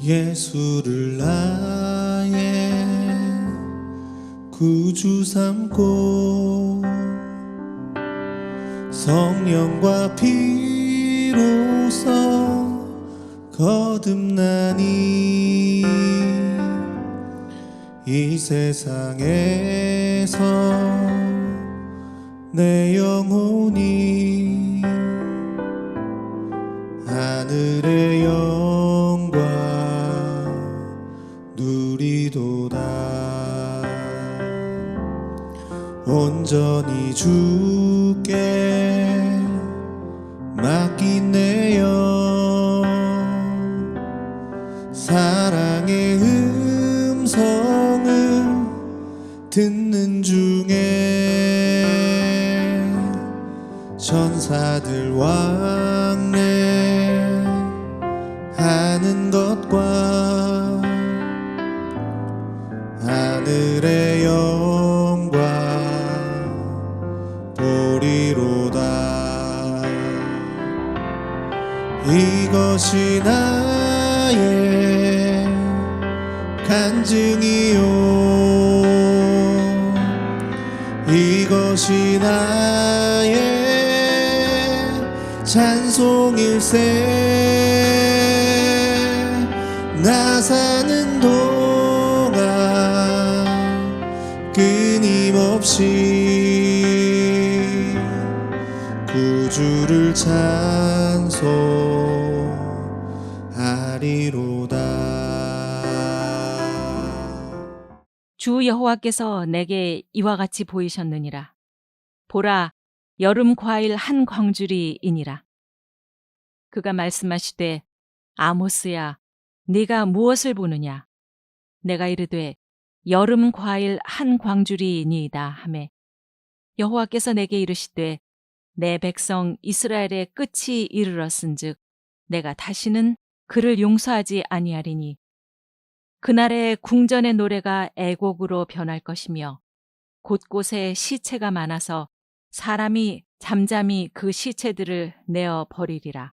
예수를 나의 구주 삼고 성령과 피로써 거듭나니 이 세상에서 내 영혼이 하늘의 영광 누리도다. 온전히 주께 맡긴 내 영 사랑의 음성을 듣는 중에 천사들 왕래하는 것과 하늘의 영광 보리로다. 이것이 나의 간증이요 이것이 나의 찬송일세. 나 사는 동안 끊임없이 구주를 찬송하리로다. 주 여호와께서 내게 이와 같이 보이셨느니라. 보라, 여름 과일 한 광주리이니라. 그가 말씀하시되, 아모스야, 네가 무엇을 보느냐? 내가 이르되, 여름 과일 한 광주리이니이다 하매, 여호와께서 내게 이르시되, 내 백성 이스라엘의 끝이 이르렀은즉 내가 다시는 그를 용서하지 아니하리니 그날의 궁전의 노래가 애곡으로 변할 것이며 곳곳에 시체가 많아서 사람이 잠잠히 그 시체들을 내어 버리리라.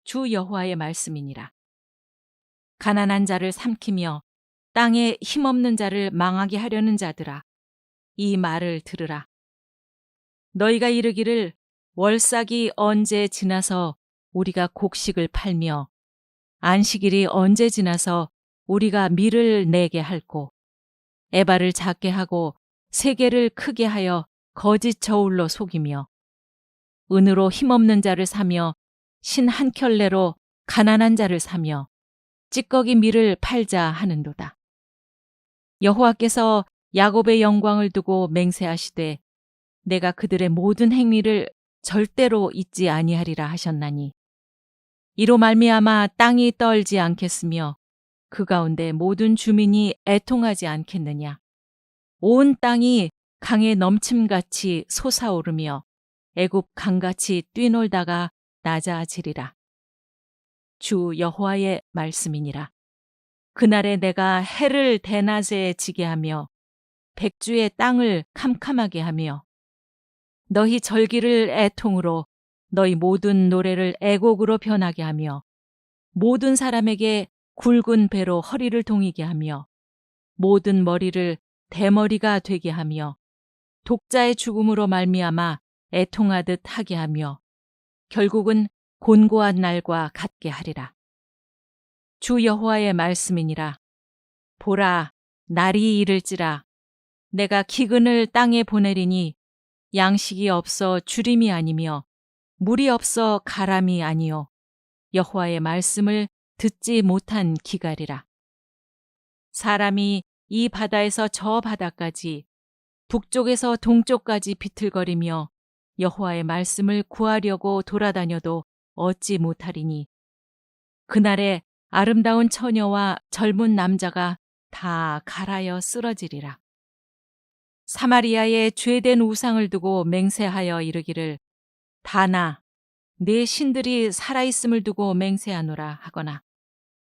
주 여호와의 말씀이니라. 가난한 자를 삼키며 땅에 힘없는 자를 망하게 하려는 자들아, 이 말을 들으라. 너희가 이르기를 월삭이 언제 지나서 우리가 곡식을 팔며 안식일이 언제 지나서 우리가 밀을 내게 할꼬, 에바를 작게 하고 세계를 크게 하여 거짓 저울로 속이며 은으로 힘없는 자를 사며 신 한 켤레로 가난한 자를 사며 찌꺼기 밀을 팔자 하는도다. 여호와께서 야곱의 영광을 두고 맹세하시되 내가 그들의 모든 행위를 절대로 잊지 아니하리라 하셨나니 이로 말미암아 땅이 떨지 않겠으며 그 가운데 모든 주민이 애통하지 않겠느냐. 온 땅이 강의 넘침같이 솟아오르며 애굽 강같이 뛰놀다가 낮아지리라. 주 여호와의 말씀이니라. 그날에 내가 해를 대낮에 지게 하며 백주의 땅을 캄캄하게 하며 너희 절기를 애통으로 너희 모든 노래를 애곡으로 변하게 하며 모든 사람에게 굵은 배로 허리를 동이게 하며 모든 머리를 대머리가 되게 하며 독자의 죽음으로 말미암아 애통하듯 하게 하며 결국은 곤고한 날과 같게 하리라. 주 여호와의 말씀이니라. 보라, 날이 이를지라. 내가 기근을 땅에 보내리니 양식이 없어 주림이 아니며 물이 없어 가람이 아니요 여호와의 말씀을 듣지 못한 기갈이라. 사람이 이 바다에서 저 바다까지 북쪽에서 동쪽까지 비틀거리며 여호와의 말씀을 구하려고 돌아다녀도 얻지 못하리니 그날에 아름다운 처녀와 젊은 남자가 다 갈아여 쓰러지리라. 사마리아에 죄된 우상을 두고 맹세하여 이르기를 다나 네 신들이 살아있음을 두고 맹세하노라 하거나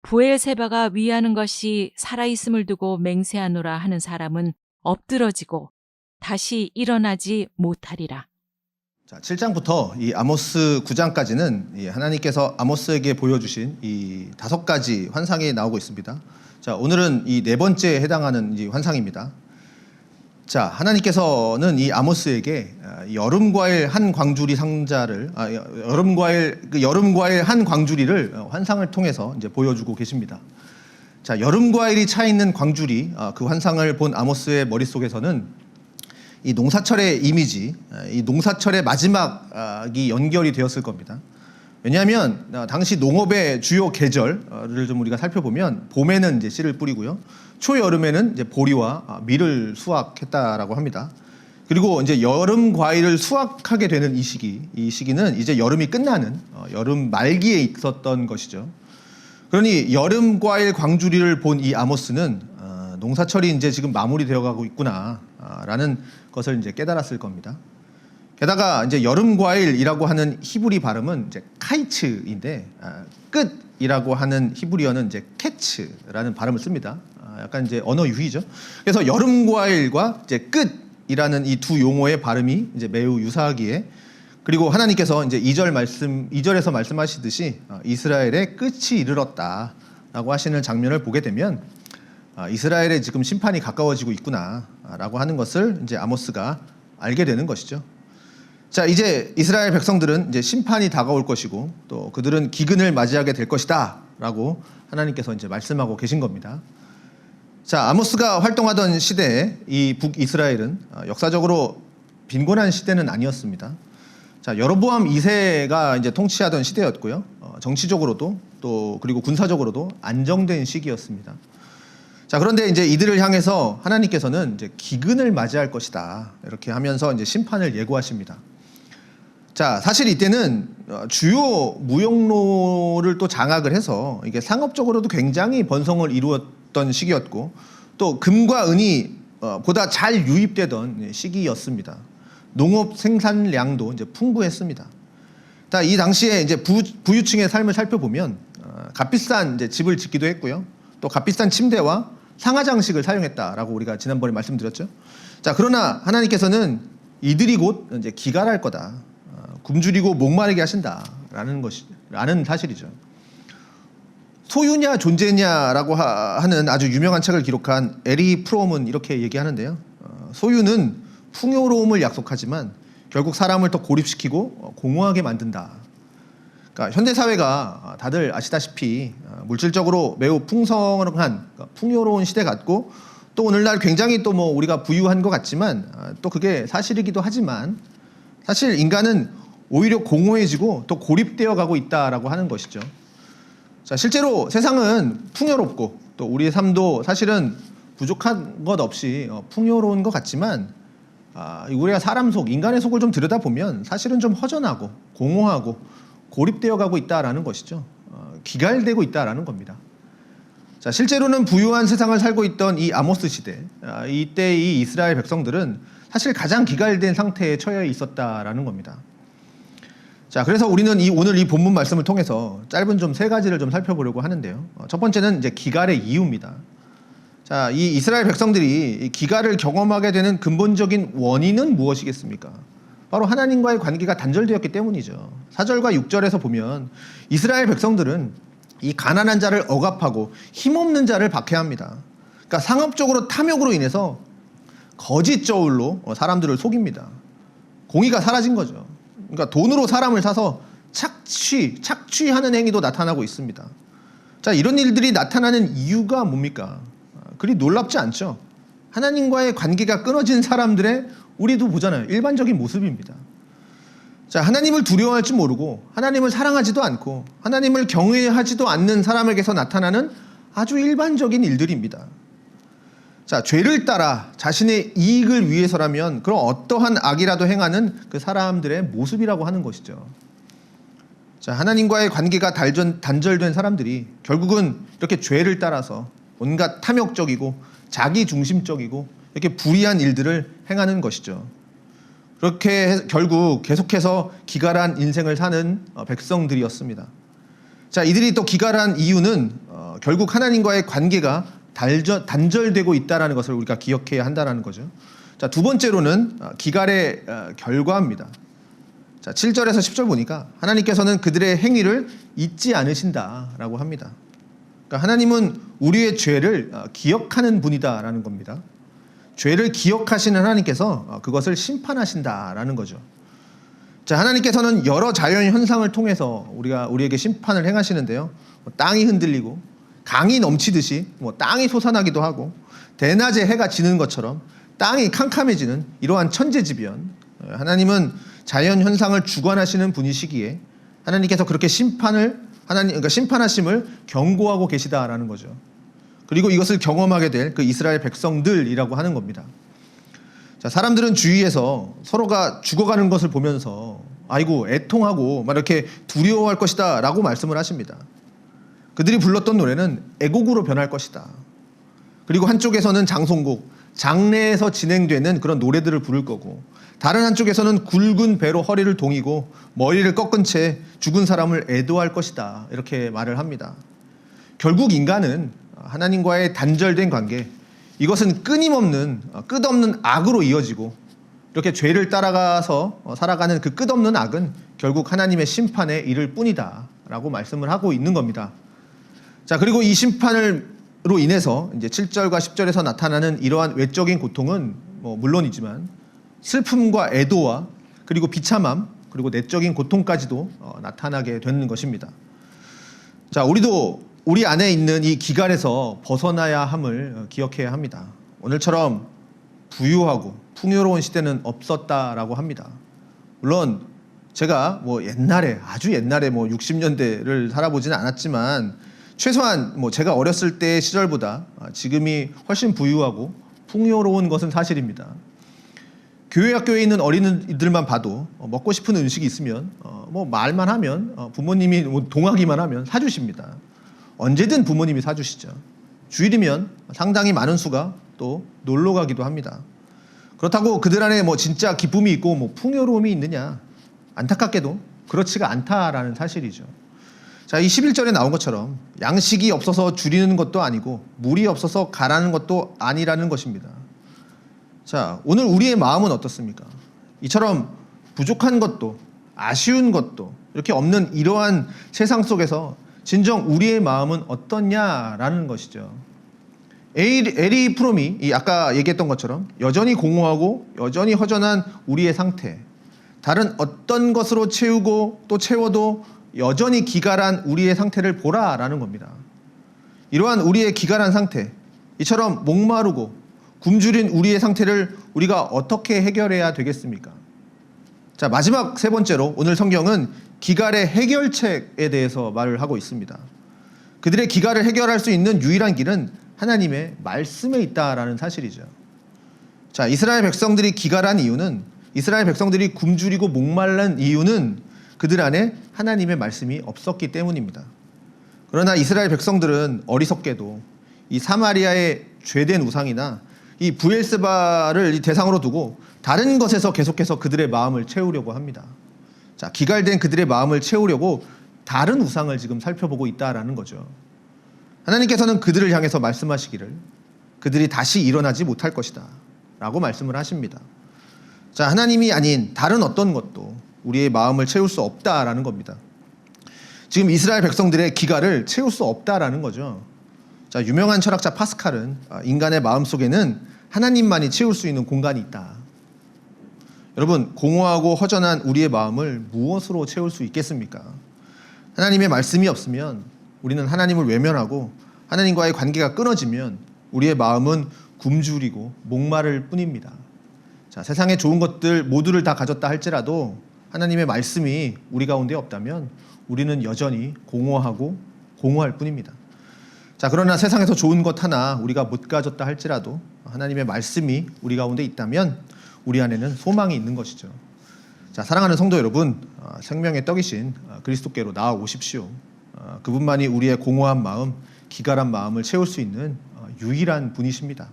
부엘세바가 위하는 것이 살아있음을 두고 맹세하노라 하는 사람은 엎드러지고 다시 일어나지 못하리라. 자, 7장부터 이 아모스 9장까지는 이 하나님께서 아모스에게 보여주신 이 5가지 환상이 나오고 있습니다. 자, 오늘은 이 4번째에 해당하는 이 환상입니다. 자, 하나님께서는 이 아모스에게 여름과일 한 광주리 상자를 여름과일 한 광주리를 환상을 통해서 이제 보여주고 계십니다. 자, 여름과일이 차 있는 광주리, 그 환상을 본 아모스의 머릿속에서는 이 농사철의 이미지, 이 농사철의 마지막이 연결이 되었을 겁니다. 왜냐하면 당시 농업의 주요 계절을 좀 우리가 살펴보면 봄에는 이제 씨를 뿌리고요, 초여름에는 이제 보리와 밀을 수확했다라고 합니다. 그리고 이제 여름 과일을 수확하게 되는 이 시기는 이제 여름이 끝나는 여름 말기에 있었던 것이죠. 그러니 여름 과일 광주리를 본 이 아모스는 농사철이 이제 지금 마무리되어 가고 있구나라는 것을 이제 깨달았을 겁니다. 게다가 이제 여름 과일이라고 하는 히브리 발음은 이제 카이츠인데 끝이라고 하는 히브리어는 이제 캐츠라는 발음을 씁니다. 약간 이제 언어 유희죠. 그래서 여름 과일과 이제 끝이라는 이 두 용어의 발음이 이제 매우 유사하기에, 그리고 하나님께서 이제 2절에서 말씀하시듯이 이스라엘의 끝이 이르렀다라고 하시는 장면을 보게 되면 이스라엘의 지금 심판이 가까워지고 있구나라고 하는 것을 이제 아모스가 알게 되는 것이죠. 자, 이제 이스라엘 백성들은 이제 심판이 다가올 것이고 또 그들은 기근을 맞이하게 될 것이다라고 하나님께서 이제 말씀하고 계신 겁니다. 자, 아모스가 활동하던 시대에 이 북이스라엘은 역사적으로 빈곤한 시대는 아니었습니다. 자, 여로보암 2세가 이제 통치하던 시대였고요. 정치적으로도 또 그리고 군사적으로도 안정된 시기였습니다. 자, 그런데 이제 이들을 향해서 하나님께서는 이제 기근을 맞이할 것이다, 이렇게 하면서 이제 심판을 예고하십니다. 자, 사실 이때는 주요 무역로를 또 장악을 해서 이게 상업적으로도 굉장히 번성을 이루었던 시기였고, 또 금과 은이 보다 잘 유입되던 시기였습니다. 농업 생산량도 이제 풍부했습니다. 자, 이 당시에 이제 부유층의 삶을 살펴보면 값비싼 이제 집을 짓기도 했고요, 또 값비싼 침대와 상하 장식을 사용했다라고 우리가 지난번에 말씀드렸죠. 자, 그러나 하나님께서는 이들이 곧 이제 기갈할 거다, 굶주리고 목마르게 하신다라는 사실이죠. 소유냐 존재냐라고 하는 아주 유명한 책을 기록한 에리 프롬은 이렇게 얘기하는데요. 소유는 풍요로움을 약속하지만 결국 사람을 더 고립시키고 공허하게 만든다. 그러니까 현대 사회가 다들 아시다시피 물질적으로 매우 풍성한, 풍요로운 시대 같고, 또 오늘날 굉장히 또 뭐 우리가 부유한 것 같지만 또 그게 사실이기도 하지만, 사실 인간은 오히려 공허해지고 또 고립되어 가고 있다라고 하는 것이죠. 자, 실제로 세상은 풍요롭고 또 우리의 삶도 사실은 부족한 것 없이 풍요로운 것 같지만, 우리가 사람 속, 인간의 속을 좀 들여다보면 사실은 좀 허전하고 공허하고 고립되어 가고 있다라는 것이죠. 기갈되고 있다라는 겁니다. 자, 실제로는 부유한 세상을 살고 있던 이 아모스 시대, 이때 이 이스라엘 백성들은 사실 가장 기갈된 상태에 처해 있었다라는 겁니다. 자, 그래서 우리는 오늘 이 본문 말씀을 통해서 짧은 좀 3가지를 좀 살펴보려고 하는데요. 첫 번째는 이제 기갈의 이유입니다. 자, 이 이스라엘 백성들이 이 기갈을 경험하게 되는 근본적인 원인은 무엇이겠습니까? 바로 하나님과의 관계가 단절되었기 때문이죠. 4절과 6절에서 보면 이스라엘 백성들은 이 가난한 자를 억압하고 힘없는 자를 박해합니다. 그러니까 상업적으로 탐욕으로 인해서 거짓 저울로 사람들을 속입니다. 공의가 사라진 거죠. 그러니까 돈으로 사람을 사서 착취하는 행위도 나타나고 있습니다. 자, 이런 일들이 나타나는 이유가 뭡니까? 그리 놀랍지 않죠. 하나님과의 관계가 끊어진 사람들의, 우리도 보잖아요, 일반적인 모습입니다. 자, 하나님을 두려워할 줄 모르고 하나님을 사랑하지도 않고 하나님을 경외하지도 않는 사람에게서 나타나는 아주 일반적인 일들입니다. 자, 죄를 따라 자신의 이익을 위해서라면 그런 어떠한 악이라도 행하는 그 사람들의 모습이라고 하는 것이죠. 자, 하나님과의 관계가 단절된 사람들이 결국은 이렇게 죄를 따라서 온갖 탐욕적이고 자기중심적이고 이렇게 불의한 일들을 행하는 것이죠. 그렇게 결국 계속해서 기갈한 인생을 사는 백성들이었습니다. 자, 이들이 또 기갈한 이유는 결국 하나님과의 관계가 단절되고 있다는 것을 우리가 기억해야 한다는 거죠. 자, 두 번째로는 기갈의 결과입니다. 자, 7절에서 10절 보니까 하나님께서는 그들의 행위를 잊지 않으신다라고 합니다. 그러니까 하나님은 우리의 죄를 기억하는 분이다라는 겁니다. 죄를 기억하시는 하나님께서 그것을 심판하신다라는 거죠. 자, 하나님께서는 여러 자연 현상을 통해서 우리에게 심판을 행하시는데요. 땅이 흔들리고 강이 넘치듯이 땅이 솟아나기도 하고 대낮에 해가 지는 것처럼 땅이 캄캄해지는 이러한 천재지변, 하나님은 자연 현상을 주관하시는 분이시기에 하나님께서 그렇게 그러니까 심판하심을 경고하고 계시다라는 거죠. 그리고 이것을 경험하게 될 그 이스라엘 백성들이라고 하는 겁니다. 자, 사람들은 주위에서 서로가 죽어가는 것을 보면서 아이고 애통하고 막 이렇게 두려워할 것이다 라고 말씀을 하십니다. 그들이 불렀던 노래는 애곡으로 변할 것이다. 그리고 한쪽에서는 장송곡, 장례에서 진행되는 그런 노래들을 부를 거고, 다른 한쪽에서는 굵은 배로 허리를 동이고 머리를 꺾은 채 죽은 사람을 애도할 것이다, 이렇게 말을 합니다. 결국 인간은 하나님과의 단절된 관계, 이것은 끝없는 악으로 이어지고, 이렇게 죄를 따라가서 살아가는 그 끝없는 악은 결국 하나님의 심판에 이를 뿐이다 라고 말씀을 하고 있는 겁니다. 자, 그리고 이 심판으로 인해서 이제 7절과 10절에서 나타나는 이러한 외적인 고통은 물론이지만 슬픔과 애도와 그리고 비참함, 그리고 내적인 고통까지도 나타나게 되는 것입니다. 자, 우리도 우리 안에 있는 이 기갈에서 벗어나야 함을 기억해야 합니다. 오늘처럼 부유하고 풍요로운 시대는 없었다라고 합니다. 물론 제가 아주 옛날에 60년대를 살아보지는 않았지만 최소한 제가 어렸을 때 시절보다 지금이 훨씬 부유하고 풍요로운 것은 사실입니다. 교회 학교에 있는 어린이들만 봐도 먹고 싶은 음식이 있으면 말만 하면 부모님이 동하기만 하면 사주십니다. 언제든 부모님이 사주시죠. 주일이면 상당히 많은 수가 또 놀러 가기도 합니다. 그렇다고 그들 안에 진짜 기쁨이 있고 풍요로움이 있느냐? 안타깝게도 그렇지가 않다라는 사실이죠. 자, 이 11절에 나온 것처럼 양식이 없어서 줄이는 것도 아니고 물이 없어서 가라는 것도 아니라는 것입니다. 자, 오늘 우리의 마음은 어떻습니까? 이처럼 부족한 것도 아쉬운 것도 이렇게 없는 이러한 세상 속에서 진정 우리의 마음은 어떻냐라는 것이죠. 에리 프롬이 아까 얘기했던 것처럼 여전히 공허하고 여전히 허전한 우리의 상태, 다른 어떤 것으로 채우고 또 채워도 여전히 기갈한 우리의 상태를 보라라는 겁니다. 이러한 우리의 기갈한 상태, 이처럼 목마르고 굶주린 우리의 상태를 우리가 어떻게 해결해야 되겠습니까? 자, 마지막 세 번째로 오늘 성경은 기갈의 해결책에 대해서 말을 하고 있습니다. 그들의 기갈을 해결할 수 있는 유일한 길은 하나님의 말씀에 있다라는 사실이죠. 자, 이스라엘 백성들이 기갈한 이유는, 이스라엘 백성들이 굶주리고 목말란 이유는 그들 안에 하나님의 말씀이 없었기 때문입니다. 그러나 이스라엘 백성들은 어리석게도 이 사마리아의 죄된 우상이나 이 브엘세바를 대상으로 두고 다른 것에서 계속해서 그들의 마음을 채우려고 합니다. 자, 기갈된 그들의 마음을 채우려고 다른 우상을 지금 살펴보고 있다라는 거죠. 하나님께서는 그들을 향해서 말씀하시기를 그들이 다시 일어나지 못할 것이다 라고 말씀을 하십니다. 자, 하나님이 아닌 다른 어떤 것도 우리의 마음을 채울 수 없다라는 겁니다. 지금 이스라엘 백성들의 기갈을 채울 수 없다라는 거죠. 자, 유명한 철학자 파스칼은 인간의 마음 속에는 하나님만이 채울 수 있는 공간이 있다. 여러분, 공허하고 허전한 우리의 마음을 무엇으로 채울 수 있겠습니까? 하나님의 말씀이 없으면 우리는 하나님을 외면하고 하나님과의 관계가 끊어지면 우리의 마음은 굶주리고 목마를 뿐입니다. 자, 세상의 좋은 것들 모두를 다 가졌다 할지라도 하나님의 말씀이 우리 가운데 없다면 우리는 여전히 공허할 뿐입니다. 자, 그러나 세상에서 좋은 것 하나 우리가 못 가졌다 할지라도 하나님의 말씀이 우리 가운데 있다면 우리 안에는 소망이 있는 것이죠. 자, 사랑하는 성도 여러분, 생명의 떡이신 그리스도께로 나아오십시오. 그분만이 우리의 공허한 마음, 기갈한 마음을 채울 수 있는 유일한 분이십니다.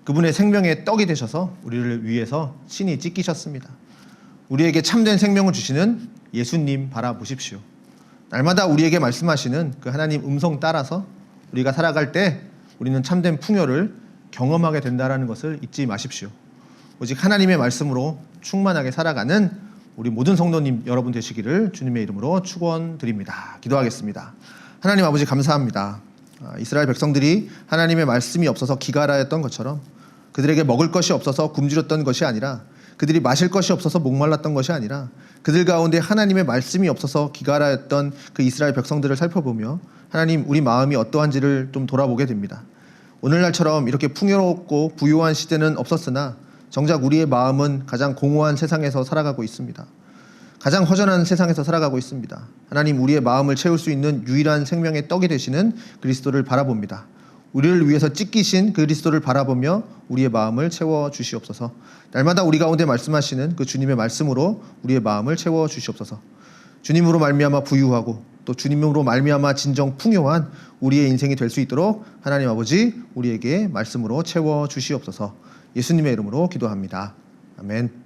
그분의 생명의 떡이 되셔서 우리를 위해서 친히 찢기셨습니다. 우리에게 참된 생명을 주시는 예수님 바라보십시오. 날마다 우리에게 말씀하시는 그 하나님 음성 따라서 우리가 살아갈 때 우리는 참된 풍요를 경험하게 된다는 것을 잊지 마십시오. 오직 하나님의 말씀으로 충만하게 살아가는 우리 모든 성도님 여러분 되시기를 주님의 이름으로 축원드립니다. 기도하겠습니다. 하나님 아버지 감사합니다. 이스라엘 백성들이 하나님의 말씀이 없어서 기갈하였던 것처럼 그들에게 먹을 것이 없어서 굶주렸던 것이 아니라, 그들이 마실 것이 없어서 목말랐던 것이 아니라, 그들 가운데 하나님의 말씀이 없어서 기갈하였던 그 이스라엘 백성들을 살펴보며 하나님, 우리 마음이 어떠한지를 좀 돌아보게 됩니다. 오늘날처럼 이렇게 풍요롭고 부유한 시대는 없었으나 정작 우리의 마음은 가장 공허한 세상에서 살아가고 있습니다. 가장 허전한 세상에서 살아가고 있습니다. 하나님, 우리의 마음을 채울 수 있는 유일한 생명의 떡이 되시는 그리스도를 바라봅니다. 우리를 위해서 찢기신 그리스도를 바라보며 우리의 마음을 채워 주시옵소서. 날마다 우리 가운데 말씀하시는 그 주님의 말씀으로 우리의 마음을 채워 주시옵소서. 주님으로 말미암아 부유하고 또 주님으로 말미암아 진정 풍요한 우리의 인생이 될 수 있도록 하나님 아버지, 우리에게 말씀으로 채워 주시옵소서. 예수님의 이름으로 기도합니다. 아멘.